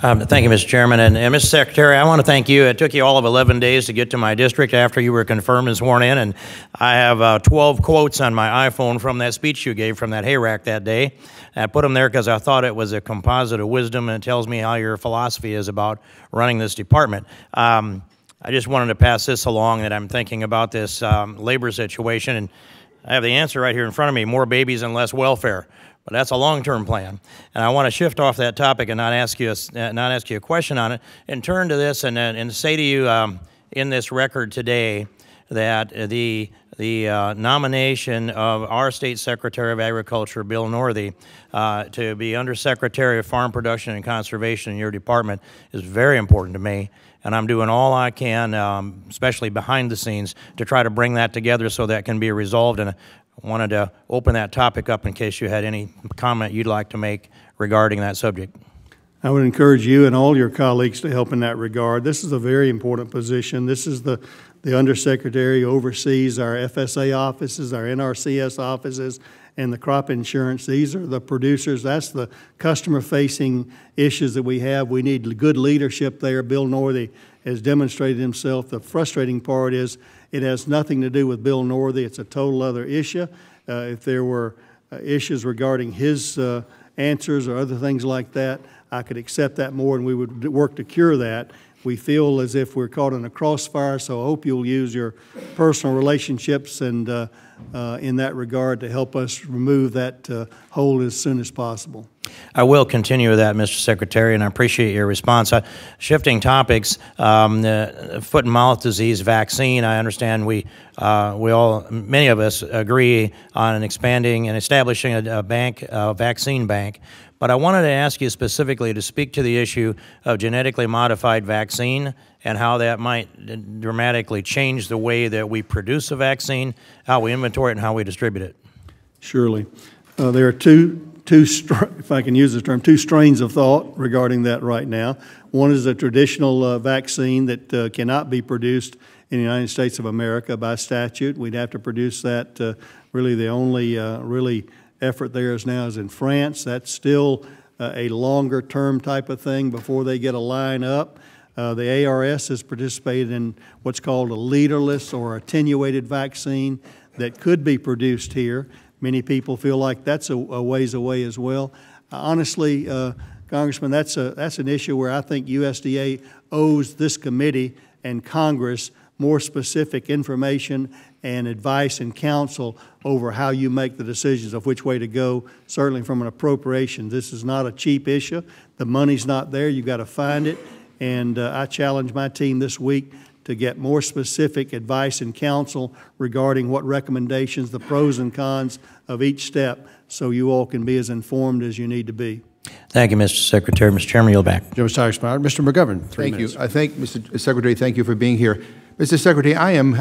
Thank you, Mr. Chairman. And Mr. Secretary, I want to thank you. It took you all of 11 days to get to my district after you were confirmed and sworn in. And I have 12 quotes on my iPhone from that speech you gave from that hayrack that day. I put them there because I thought it was a composite of wisdom, and it tells me how your philosophy is about running this department. I just wanted to pass this along, that I'm thinking about this labor situation. And I have the answer right here in front of me: more babies and less welfare. But that's a long-term plan, and I want to shift off that topic and not ask you a question on it, and turn to this and say to you in this record today that the nomination of our State Secretary of Agriculture, Bill Northey, to be Undersecretary of Farm Production and Conservation in your department is very important to me. And I'm doing all I can, especially behind the scenes, to try to bring that together so that can be resolved. And I wanted to open that topic up in case you had any comment you'd like to make regarding that subject. I would encourage you and all your colleagues to help in that regard. This is a very important position. This is the Undersecretary who oversees our FSA offices, our NRCS offices, and the crop insurance. These are the producers. That's the customer-facing issues that we have. We need good leadership there. Bill Northey has demonstrated himself. The frustrating part is it has nothing to do with Bill Northey. It's a total other issue. If there were issues regarding his answers or other things like that, I could accept that more, and we would work to cure that. We feel as if we're caught in a crossfire, so I hope you'll use your personal relationships and in that regard to help us remove that hold as soon as possible. I will continue with that, Mr. Secretary, and I appreciate your response. Shifting topics, foot and mouth disease vaccine. I understand many of us agree on expanding and establishing a vaccine bank. But I wanted to ask you specifically to speak to the issue of genetically modified vaccine and how that might dramatically change the way that we produce a vaccine, how we inventory it, and how we distribute it. Surely. There are if I can use this term, two strains of thought regarding that right now. One is a traditional vaccine that cannot be produced in the United States of America by statute. We'd have to produce that. Really, the only really effort there is now is in France. That's still a longer-term type of thing before they get a line up. The ARS has participated in what's called a leaderless or attenuated vaccine that could be produced here. Many people feel like that's a ways away as well. Honestly, Congressman, that's an issue where I think USDA owes this committee and Congress more specific information and advice and counsel over how you make the decisions of which way to go, certainly from an appropriation. This is not a cheap issue. The money's not there. You've got to find it. And I challenge my team this week to get more specific advice and counsel regarding what recommendations, the pros and cons of each step, so you all can be as informed as you need to be. Thank you, Mr. Secretary. Mr. Chairman, yield back. Gentleman's time expired. Mr. McGovern, 3 minutes. Thank you. I thank Mr. Secretary. Thank you for being here. Mr. Secretary, I am